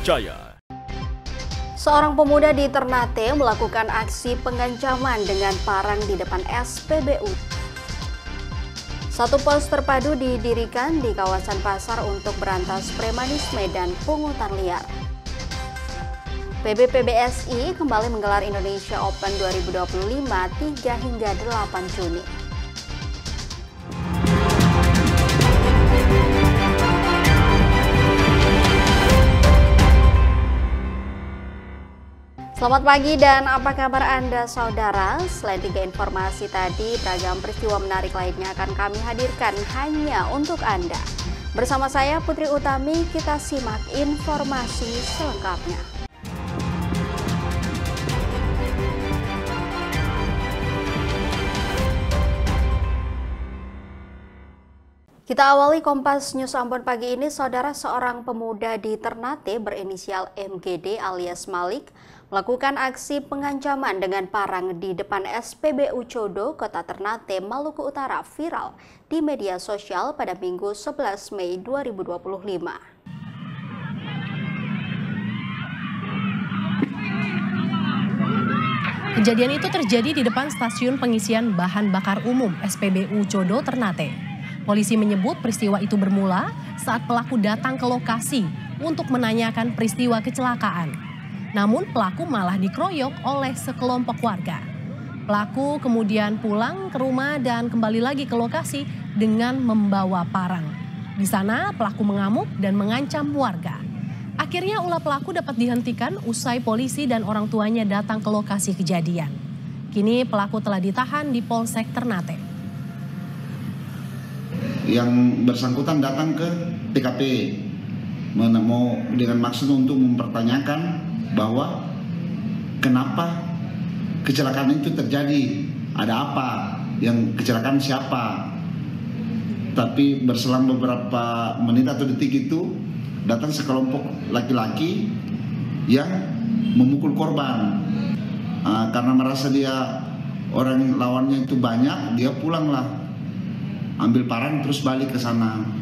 terpercaya. Seorang pemuda di Ternate melakukan aksi pengancaman dengan parang di depan SPBU. Satu pos terpadu didirikan di kawasan pasar untuk berantas premanisme dan pungutan liar. PBPBSI kembali menggelar Indonesia Open 2025 3 hingga 8 Juni. Selamat pagi dan apa kabar Anda saudara? Selain 3 informasi tadi, beragam peristiwa menarik lainnya akan kami hadirkan hanya untuk Anda. Bersama saya Putri Utami, kita simak informasi selengkapnya. Kita awali Kompas News Ambon pagi ini, saudara. Seorang pemuda di Ternate berinisial MGD alias Malik melakukan aksi pengancaman dengan parang di depan SPBU Codo, Kota Ternate, Maluku Utara viral di media sosial pada Minggu 11 Mei 2025. Kejadian itu terjadi di depan stasiun pengisian bahan bakar umum SPBU Codo, Ternate. Polisi menyebut peristiwa itu bermula saat pelaku datang ke lokasi untuk menanyakan peristiwa kecelakaan. Namun pelaku malah dikeroyok oleh sekelompok warga. Pelaku kemudian pulang ke rumah dan kembali lagi ke lokasi dengan membawa parang. Di sana pelaku mengamuk dan mengancam warga. Akhirnya ulah pelaku dapat dihentikan usai polisi dan orang tuanya datang ke lokasi kejadian. Kini pelaku telah ditahan di Polsek Ternate. Yang bersangkutan datang ke TKP mau dengan maksud untuk mempertanyakan bahwa kenapa kecelakaan itu terjadi, ada apa, yang kecelakaan siapa. Tapi berselang beberapa menit atau detik itu datang sekelompok laki-laki yang memukul korban. Karena merasa dia orang lawannya itu banyak, dia pulanglah, ambil parang terus balik ke sana.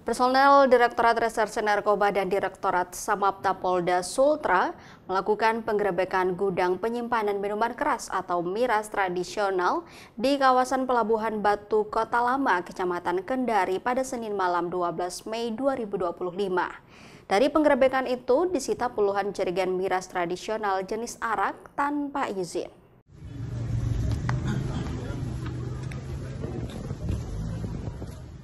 Personel Direktorat Reserse Narkoba dan Direktorat Samapta Polda Sultra melakukan penggerebekan gudang penyimpanan minuman keras atau miras tradisional di kawasan Pelabuhan Batu, Kota Lama, Kecamatan Kendari pada Senin malam 12 Mei 2025. Dari penggerebekan itu disita puluhan jerigen miras tradisional jenis arak tanpa izin.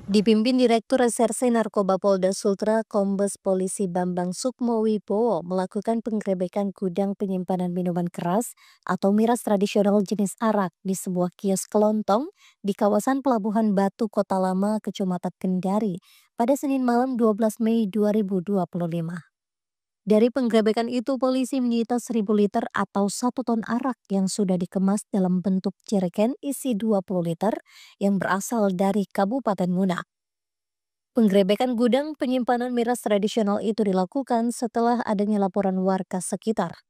Dipimpin Direktur Reserse Narkoba Polda Sultra, Kombes Polisi Bambang Sukmowibowo melakukan penggerebekan gudang penyimpanan minuman keras atau miras tradisional jenis arak di sebuah kios kelontong di kawasan Pelabuhan Batu, Kota Lama, Kecamatan Kendari pada Senin malam 12 Mei 2025. Dari penggerebekan itu, polisi menyita 1.000 liter atau 1 ton arak yang sudah dikemas dalam bentuk jerigen isi 20 liter yang berasal dari Kabupaten Muna. Penggerebekan gudang penyimpanan miras tradisional itu dilakukan setelah adanya laporan warga sekitar.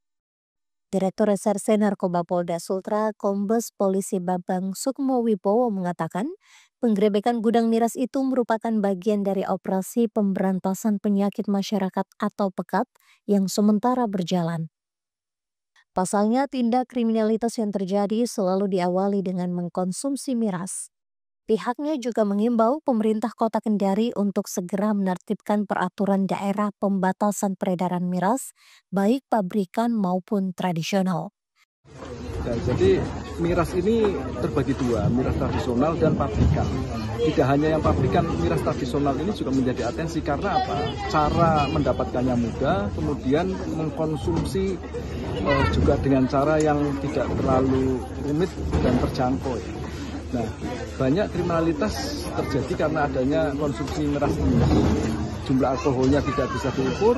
Direktur Reserse Narkoba Polda Sultra, Kombes Polisi Bambang Sukmowibowo mengatakan, penggerebekan gudang miras itu merupakan bagian dari operasi pemberantasan penyakit masyarakat atau PEKAT yang sementara berjalan. Pasalnya, tindak kriminalitas yang terjadi selalu diawali dengan mengkonsumsi miras. Pihaknya juga mengimbau pemerintah Kota Kendari untuk segera menertibkan peraturan daerah pembatasan peredaran miras, baik pabrikan maupun tradisional. Nah, jadi miras ini terbagi dua, miras tradisional dan pabrikan. Tidak hanya yang pabrikan, miras tradisional ini juga menjadi atensi karena apa? Cara mendapatkannya mudah, kemudian mengkonsumsi juga dengan cara yang tidak terlalu rumit dan terjangkau. Nah, banyak kriminalitas terjadi karena adanya konsumsi miras ini. Jumlah alkoholnya tidak bisa diukur,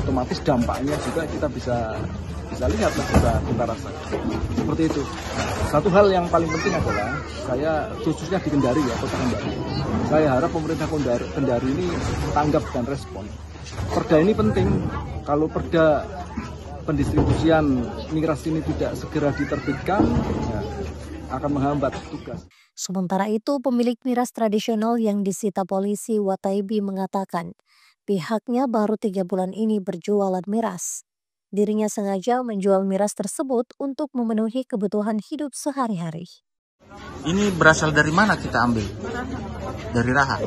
otomatis dampaknya juga kita bisa lihat, kita rasakan. Seperti itu. Satu hal yang paling penting adalah, saya khususnya di Kendari ya, Kota Kendari. Saya harap pemerintah Kendari ini tanggap dan respon. Perda ini penting. Kalau perda pendistribusian miras ini tidak segera diterbitkan, ya, akan menghambat tugas. Sementara itu, pemilik miras tradisional yang disita polisi Wataibi mengatakan, pihaknya baru 3 bulan ini berjualan miras. Dirinya sengaja menjual miras tersebut untuk memenuhi kebutuhan hidup sehari-hari. Ini berasal dari mana kita ambil? Dari Raha.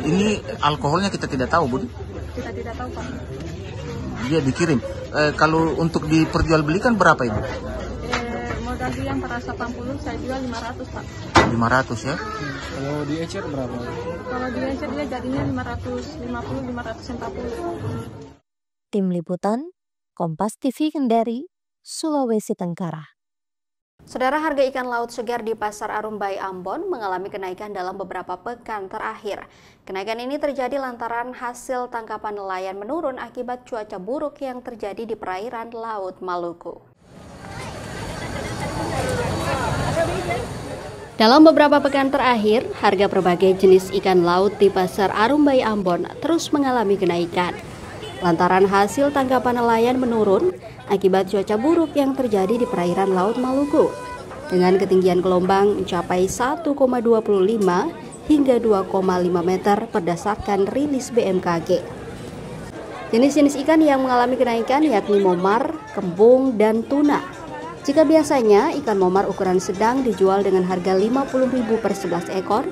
Ini alkoholnya kita tidak tahu, Budi? Kita tidak tahu, Pak. Dia dikirim. Kalau untuk diperjualbelikan berapa ini? Modal dia 480, saya jual 500, Pak. 500 ya? Kalau di ecer berapa? Kalau di ecer dia jadinya 550, 540. Tim Liputan, Kompas TV Kendari, Sulawesi Tenggara. Saudara, harga ikan laut segar di Pasar Arumbai Ambon mengalami kenaikan dalam beberapa pekan terakhir. Kenaikan ini terjadi lantaran hasil tangkapan nelayan menurun akibat cuaca buruk yang terjadi di perairan Laut Maluku. Dalam beberapa pekan terakhir, harga berbagai jenis ikan laut di Pasar Arumbai Ambon terus mengalami kenaikan. Lantaran hasil tangkapan nelayan menurun akibat cuaca buruk yang terjadi di perairan Laut Maluku, dengan ketinggian gelombang mencapai 1,25 hingga 2,5 meter berdasarkan rilis BMKG. Jenis-jenis ikan yang mengalami kenaikan yakni momar, kembung, dan tuna. Jika biasanya ikan momar ukuran sedang dijual dengan harga Rp50.000 per 11 ekor,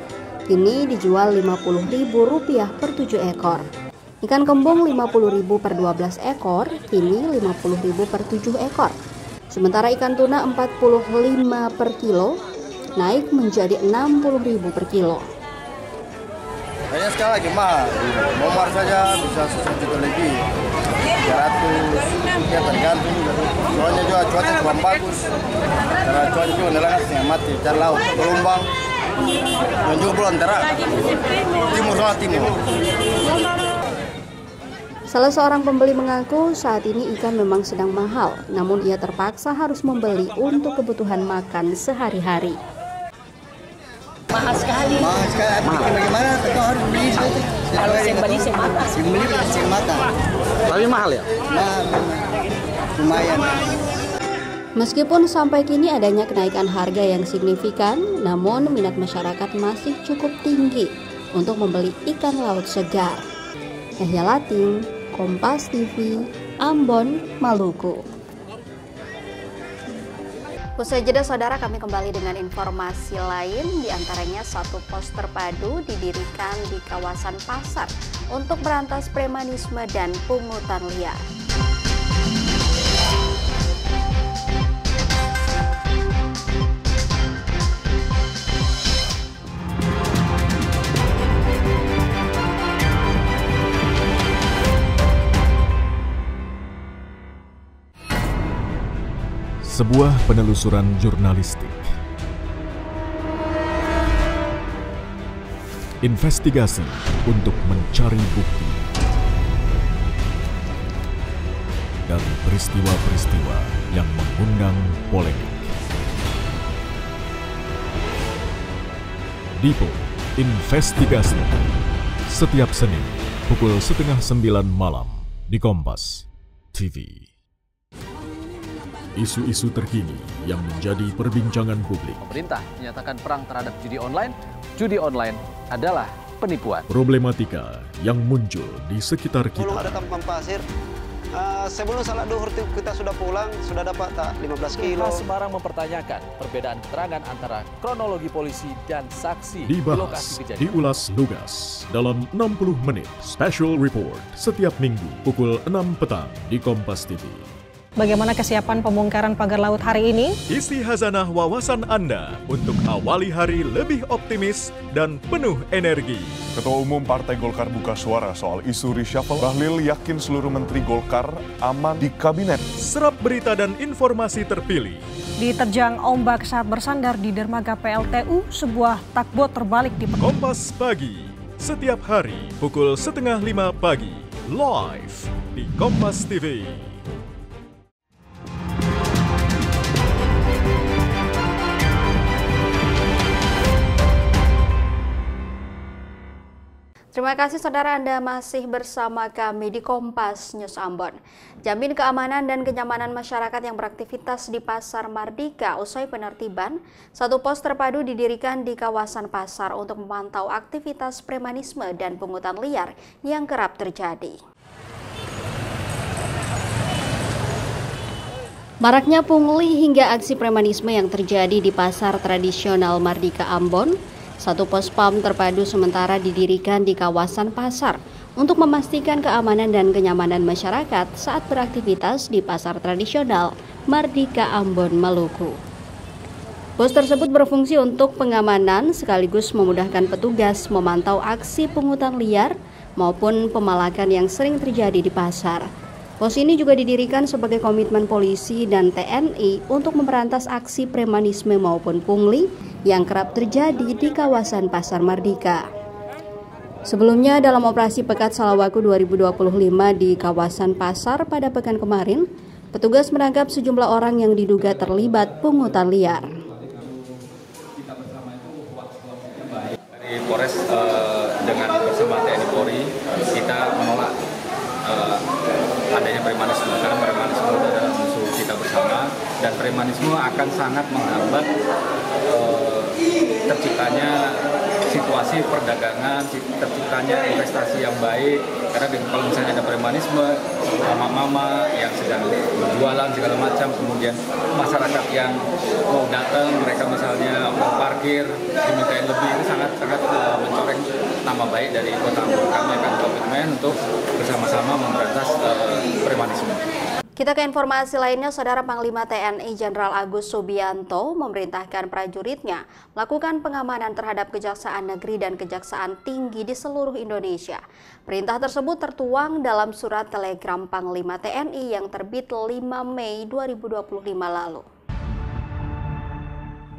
kini dijual Rp50.000 per 7 ekor. Ikan kembung Rp50.000 per 12 ekor, kini Rp50.000 per 7 ekor. Sementara ikan tuna Rp45 per kilo, naik menjadi Rp60.000 per kilo. Banyak sekali lagi mahal. Momar saja bisa 1 juta lebih, 300, ya tergantung. Soalnya juga cuaca kurang bagus. Karena cuaca juga nelayan setengah mati, cari laut, gelombang, dan juga belum terang. Timur sama timur. Salah seorang pembeli mengaku saat ini ikan memang sedang mahal, namun ia terpaksa harus membeli untuk kebutuhan makan sehari-hari. Mahal sekali. Mahal sekali, bagaimana? Kita harus beli itu. Kalau sembeli semata. Sembeli semata. Tapi mahal ya? Mahal, lumayan. Meskipun sampai kini adanya kenaikan harga yang signifikan, namun minat masyarakat masih cukup tinggi untuk membeli ikan laut segar. Yahya Latin, Kompas TV, Ambon, Maluku. Usai jeda, saudara, kami kembali dengan informasi lain, diantaranya satu pos terpadu didirikan di kawasan pasar untuk berantas premanisme dan pungutan liar. Sebuah penelusuran jurnalistik. Investigasi untuk mencari bukti dari peristiwa-peristiwa yang mengundang polemik. Dipo Investigasi setiap Senin pukul 8:30 malam di Kompas TV. Isu-isu terkini yang menjadi perbincangan publik. Pemerintah menyatakan perang terhadap judi online. Judi online adalah penipuan. Problematika yang muncul di sekitar kita. Belum ada tampang pasir. Sebelum salat duhur kita sudah pulang, sudah dapat 15 kilo. Semarang mempertanyakan perbedaan keterangan antara kronologi polisi dan saksi di lokasi Dibahas, kejadian. diulas lugas dalam 60 menit special report setiap minggu pukul 6 petang di Kompas TV. Bagaimana kesiapan pembongkaran pagar laut hari ini? Isi hazanah wawasan Anda untuk awali hari lebih optimis dan penuh energi. Ketua Umum Partai Golkar buka suara soal isu reshuffle. Bahlil yakin seluruh menteri Golkar aman di kabinet. Serap berita dan informasi terpilih. Diterjang ombak saat bersandar di dermaga PLTU, sebuah takbot terbalik di Kompas Pagi, setiap hari pukul 4:30 pagi, live di Kompas TV. Terima Terima kasih saudara, Anda masih bersama kami di Kompas News Ambon. Jamin keamanan dan kenyamanan masyarakat yang beraktivitas di Pasar Mardika usai penertiban, satu pos terpadu didirikan di kawasan pasar untuk memantau aktivitas premanisme dan pungutan liar yang kerap terjadi. Maraknya pungli hingga aksi premanisme yang terjadi di pasar tradisional Mardika Ambon, satu pos PAM terpadu sementara didirikan di kawasan pasar untuk memastikan keamanan dan kenyamanan masyarakat saat beraktivitas di pasar tradisional Mardika Ambon, Maluku. Pos tersebut berfungsi untuk pengamanan sekaligus memudahkan petugas memantau aksi pungutan liar maupun pemalakan yang sering terjadi di pasar. Pos ini juga didirikan sebagai komitmen polisi dan TNI untuk memberantas aksi premanisme maupun pungli yang kerap terjadi di kawasan Pasar Mardika. Sebelumnya dalam operasi Pekat Salawaku 2025 di kawasan pasar pada pekan kemarin, petugas menangkap sejumlah orang yang diduga terlibat pungutan liar. Dari Polres dengan bersama TNI Polri kita menolak adanya premanisme, karena premanisme itu adalah musuh kita bersama dan premanisme akan sangat menghambat terciptanya situasi perdagangan, terciptanya investasi yang baik. Karena kalau misalnya ada premanisme, mama-mama yang sedang berjualan segala macam, kemudian masyarakat yang mau datang, mereka misalnya mau parkir, dimintain lebih, itu sangat-sangat mencoreng nama baik dari Kota Ambon. Kami akan komitmen untuk bersama-sama memberantas premanisme. Kita ke informasi lainnya, Saudara Panglima TNI Jenderal Agus Subianto memerintahkan prajuritnya melakukan pengamanan terhadap Kejaksaan Negeri dan Kejaksaan Tinggi di seluruh Indonesia. Perintah tersebut tertuang dalam surat telegram Panglima TNI yang terbit 5 Mei 2025 lalu.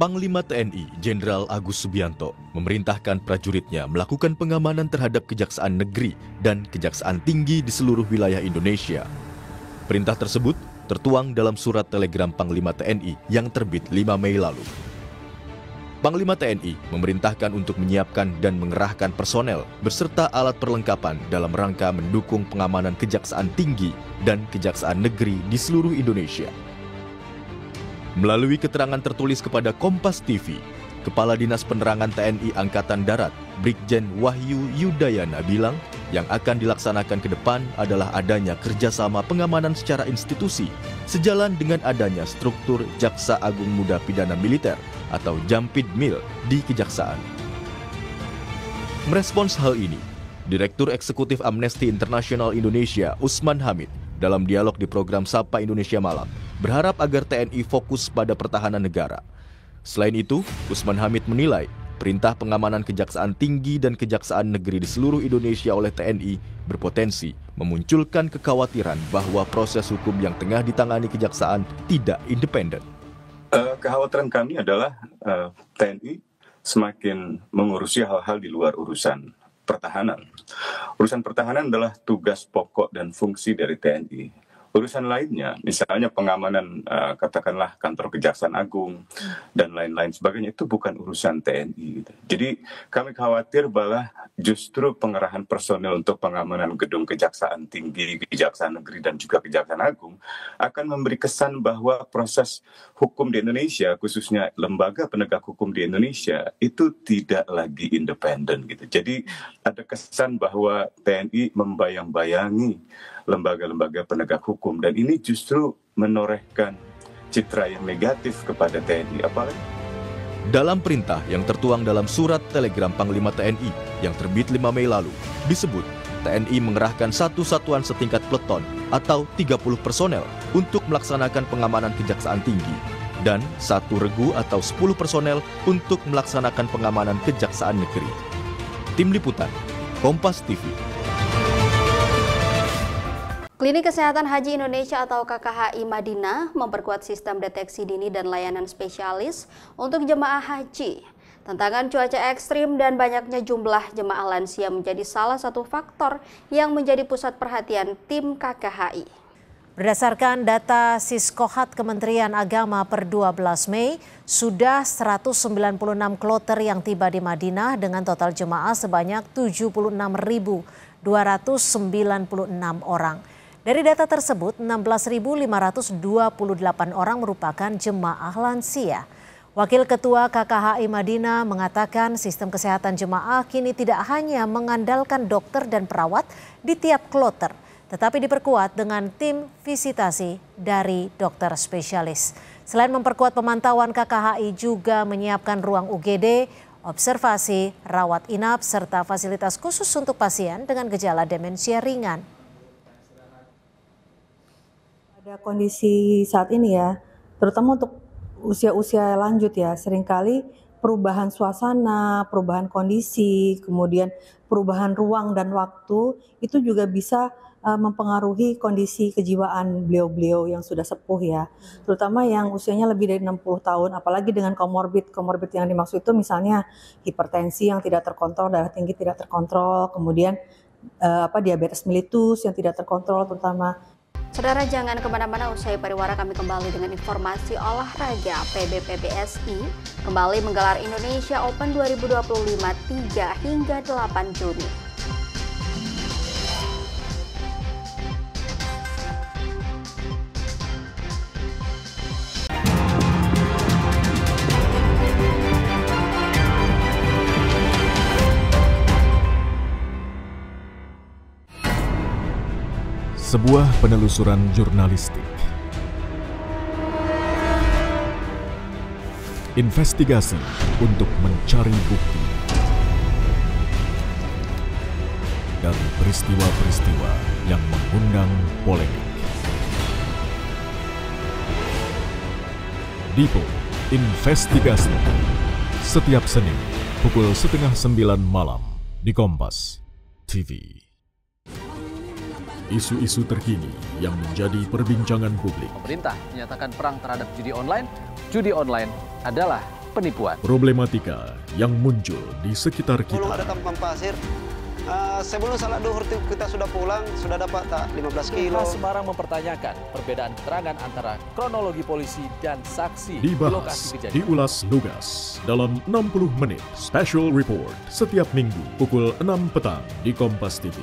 Panglima TNI Jenderal Agus Subianto memerintahkan prajuritnya melakukan pengamanan terhadap Kejaksaan Negeri dan Kejaksaan Tinggi di seluruh wilayah Indonesia. Perintah tersebut tertuang dalam surat telegram Panglima TNI yang terbit 5 Mei lalu. Panglima TNI memerintahkan untuk menyiapkan dan mengerahkan personel beserta alat perlengkapan dalam rangka mendukung pengamanan Kejaksaan Tinggi dan Kejaksaan Negeri di seluruh Indonesia. Melalui keterangan tertulis kepada Kompas TV, Kepala Dinas Penerangan TNI Angkatan Darat, Brigjen Wahyu Yudayana bilang, yang akan dilaksanakan ke depan adalah adanya kerjasama pengamanan secara institusi, sejalan dengan adanya struktur Jaksa Agung Muda Pidana Militer atau Jampidmil di Kejaksaan. Merespons hal ini, Direktur Eksekutif Amnesty International Indonesia, Usman Hamid, dalam dialog di program Sapa Indonesia Malam, berharap agar TNI fokus pada pertahanan negara. Selain itu, Usman Hamid menilai perintah pengamanan Kejaksaan Tinggi dan Kejaksaan Negeri di seluruh Indonesia oleh TNI berpotensi memunculkan kekhawatiran bahwa proses hukum yang tengah ditangani Kejaksaan tidak independen. Kekhawatiran kami adalah TNI semakin mengurusi hal-hal di luar urusan pertahanan. Urusan pertahanan adalah tugas pokok dan fungsi dari TNI. Urusan lainnya, misalnya pengamanan katakanlah kantor Kejaksaan Agung dan lain-lain sebagainya, itu bukan urusan TNI. Jadi kami khawatir bahwa justru pengerahan personel untuk pengamanan gedung Kejaksaan Tinggi, Kejaksaan Negeri dan juga Kejaksaan Agung akan memberi kesan bahwa proses hukum di Indonesia, khususnya lembaga penegak hukum di Indonesia, itu tidak lagi independen gitu. Jadi ada kesan bahwa TNI membayang-bayangi lembaga-lembaga penegak hukum, dan ini justru menorehkan citra yang negatif kepada TNI. Apalagi dalam perintah yang tertuang dalam surat telegram Panglima TNI yang terbit 5 Mei lalu, disebut TNI mengerahkan satu satuan setingkat peleton atau 30 personel untuk melaksanakan pengamanan Kejaksaan Tinggi dan satu regu atau 10 personel untuk melaksanakan pengamanan Kejaksaan Negeri. Tim Liputan, Kompas TV. Klinik Kesehatan Haji Indonesia atau KKHI Madinah memperkuat sistem deteksi dini dan layanan spesialis untuk jemaah haji. Tantangan cuaca ekstrim dan banyaknya jumlah jemaah lansia menjadi salah satu faktor yang menjadi pusat perhatian tim KKHI. Berdasarkan data Siskohat Kementerian Agama per 12 Mei, sudah 196 kloter yang tiba di Madinah dengan total jemaah sebanyak 76.296 orang. Dari data tersebut, 16.528 orang merupakan jemaah lansia. Wakil Ketua KKHI Madinah mengatakan sistem kesehatan jemaah kini tidak hanya mengandalkan dokter dan perawat di tiap kloter, tetapi diperkuat dengan tim visitasi dari dokter spesialis. Selain memperkuat pemantauan, KKHI juga menyiapkan ruang UGD, observasi, rawat inap, serta fasilitas khusus untuk pasien dengan gejala demensia ringan. Pada kondisi saat ini ya, terutama untuk usia-usia lanjut ya, seringkali perubahan suasana, perubahan kondisi, kemudian perubahan ruang dan waktu itu juga bisa mempengaruhi kondisi kejiwaan beliau-beliau yang sudah sepuh ya, terutama yang usianya lebih dari 60 tahun, apalagi dengan komorbid yang dimaksud itu misalnya hipertensi yang tidak terkontrol, darah tinggi tidak terkontrol, kemudian diabetes mellitus yang tidak terkontrol terutama. Saudara, jangan kemana-mana, usai pariwara kami kembali dengan informasi olahraga. PBPBSI kembali menggelar Indonesia Open 2025 3 hingga 8 Juni. Sebuah penelusuran jurnalistik. Investigasi untuk mencari bukti. Dan peristiwa-peristiwa yang mengundang polemik. Dipo Investigasi. Setiap Senin pukul 8:30 malam di Kompas TV. Isu-isu terkini yang menjadi perbincangan publik. Pemerintah menyatakan perang terhadap judi online. Judi online adalah penipuan. Problematika yang muncul di sekitar kita. Belum ada tampang pasir. Sebelum salat duhur kita sudah pulang, sudah dapat 15 kilo. Semarang mempertanyakan perbedaan keterangan antara kronologi polisi dan saksi di lokasi kejadian. Diulas lugas dalam 60 menit special report setiap minggu pukul 6 petang di Kompas TV.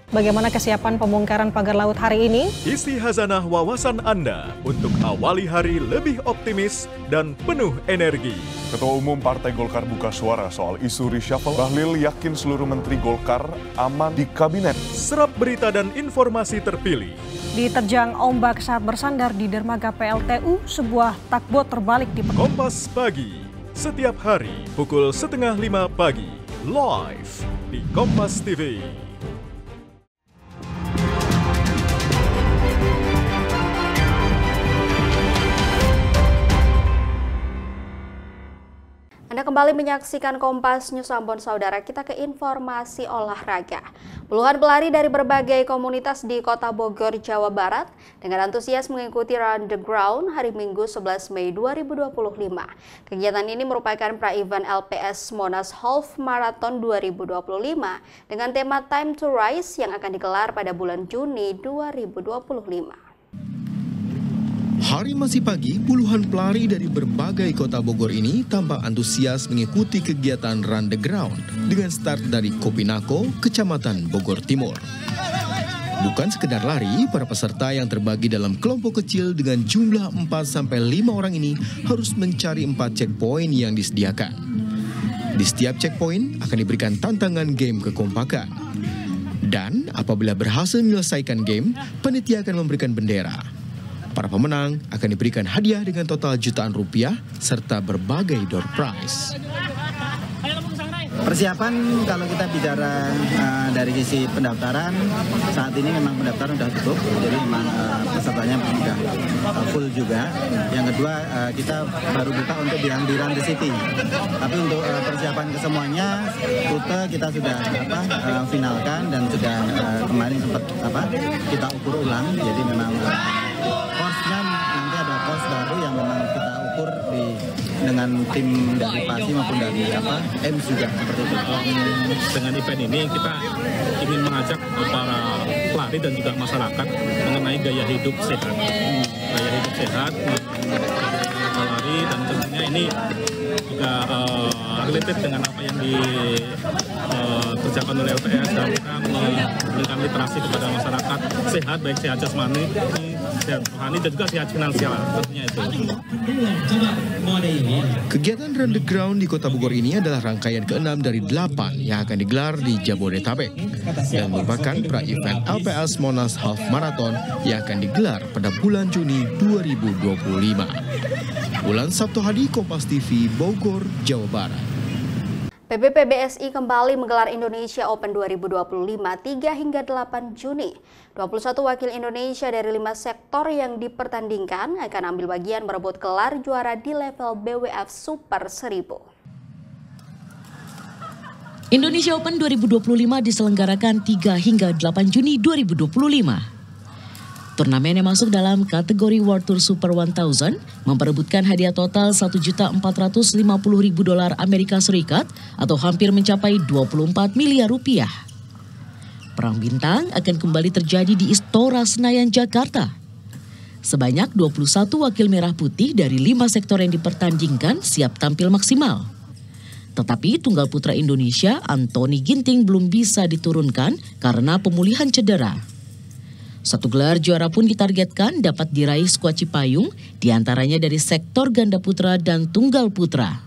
Bagaimana kesiapan pembongkaran pagar laut hari ini? Isi hazanah wawasan Anda untuk awali hari lebih optimis dan penuh energi. Ketua Umum Partai Golkar buka suara soal isu reshuffle. Bahlil yakin seluruh menteri Golkar aman di kabinet. Serap berita dan informasi terpilih. Diterjang ombak saat bersandar di dermaga PLTU, sebuah takbot terbalik di Kompas Pagi, setiap hari pukul 4:30 pagi, live di Kompas TV. Anda kembali menyaksikan Kompas News Ambon, saudara. Kita ke informasi olahraga. Puluhan pelari dari berbagai komunitas di Kota Bogor, Jawa Barat dengan antusias mengikuti Run the Ground hari Minggu 11 Mei 2025. Kegiatan ini merupakan pra-event LPS Monas Half Marathon 2025 dengan tema Time to Rise yang akan digelar pada bulan Juni 2025. Hari masih pagi, puluhan pelari dari berbagai kota Bogor ini tampak antusias mengikuti kegiatan Run the Ground dengan start dari Kopinako, Kecamatan Bogor Timur. Bukan sekedar lari, para peserta yang terbagi dalam kelompok kecil dengan jumlah 4-5 orang ini harus mencari 4 checkpoint yang disediakan. Di setiap checkpoint akan diberikan tantangan game kekompakan. Dan apabila berhasil menyelesaikan game, panitia akan memberikan bendera. Para pemenang akan diberikan hadiah dengan total jutaan rupiah serta berbagai door prize. Persiapan kalau kita bicara dari sisi pendaftaran, saat ini memang pendaftaran sudah tutup, jadi memang pesertanya sudah full juga. Yang kedua, kita baru buka untuk yang di Run the City. Tapi untuk persiapan kesemuanya, rute kita sudah finalkan dan sudah kemarin sempat kita ukur ulang. Jadi memang course-nya nanti ada course baru yang memang kita ukur dengan tim dari PASI maupun dari EMS juga seperti itu. Dengan event ini kita ingin mengajak para pelari dan juga masyarakat mengenai gaya hidup sehat. Gaya hidup sehat, pelari, dan tentunya ini juga related dengan apa yang dikerjakan oleh LTS dan kita memberikan literasi kepada masyarakat sehat, baik sehat jasmani, sehat rohani, dan juga sehat finansial, tentunya itu. Kegiatan Run the Ground di Kota Bogor ini adalah rangkaian ke-6 dari 8 yang akan digelar di Jabodetabek dan merupakan pra-event LPS Monas Half Marathon yang akan digelar pada bulan Juni 2025. Bulan Sabtu Hadi, Kompas TV, Bogor, Jawa Barat. PBPBSI kembali menggelar Indonesia Open 2025 3 hingga 8 Juni. 21 wakil Indonesia dari 5 sektor yang dipertandingkan akan ambil bagian merebut gelar juara di level BWF Super 1000. Indonesia Open 2025 diselenggarakan 3 hingga 8 Juni 2025. Turnamen yang masuk dalam kategori World Tour Super 1000 memperebutkan hadiah total $1.450.000 Amerika Serikat atau hampir mencapai 24 miliar rupiah. Perang bintang akan kembali terjadi di Istora Senayan, Jakarta. Sebanyak 21 wakil merah putih dari 5 sektor yang dipertandingkan siap tampil maksimal. Tetapi tunggal putra Indonesia Anthony Ginting belum bisa diturunkan karena pemulihan cedera. Satu gelar juara pun ditargetkan dapat diraih skuad Cipayung, diantaranya dari sektor ganda putra dan tunggal putra.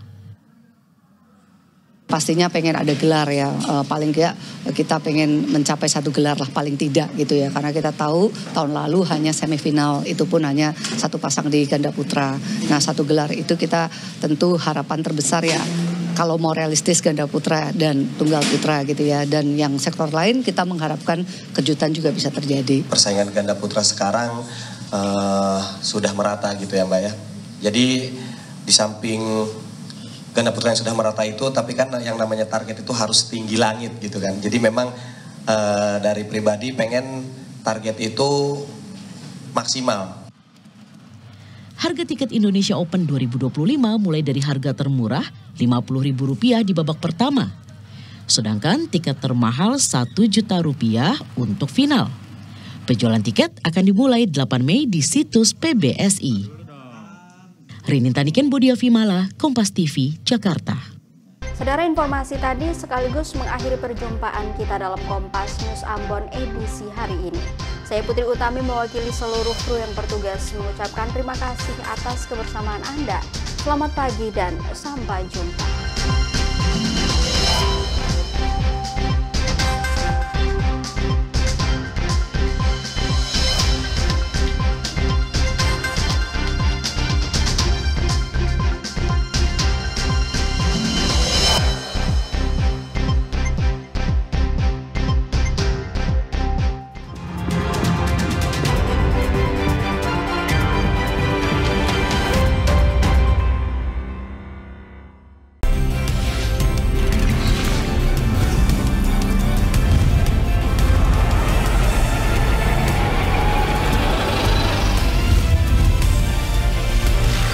Pastinya pengen ada gelar ya, paling tidak kita pengen mencapai 1 gelar lah paling tidak gitu ya. Karena kita tahu tahun lalu hanya semifinal, itu pun hanya 1 pasang di ganda putra. Nah 1 gelar itu kita tentu harapan terbesar ya. Kalau mau realistis ganda putra dan tunggal putra gitu ya. Dan yang sektor lain kita mengharapkan kejutan juga bisa terjadi. Persaingan ganda putra sekarang sudah merata gitu ya Mbak ya. Jadi di samping ganda putra yang sudah merata itu, tapi kan yang namanya target itu harus tinggi langit gitu kan. Jadi memang dari pribadi pengen target itu maksimal. Harga tiket Indonesia Open 2025 mulai dari harga termurah Rp50.000 di babak pertama. Sedangkan tiket termahal Rp1 juta untuk final. Penjualan tiket akan dimulai 8 Mei di situs PBSI. Rinin Taniken, Bodia Vimala, Kompas TV, Jakarta. Saudara, informasi tadi sekaligus mengakhiri perjumpaan kita dalam Kompas News Ambon edisi hari ini. Saya Putri Utami mewakili seluruh kru yang bertugas mengucapkan terima kasih atas kebersamaan Anda. Selamat pagi dan sampai jumpa.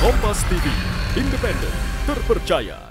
Kompas TV, independen, terpercaya.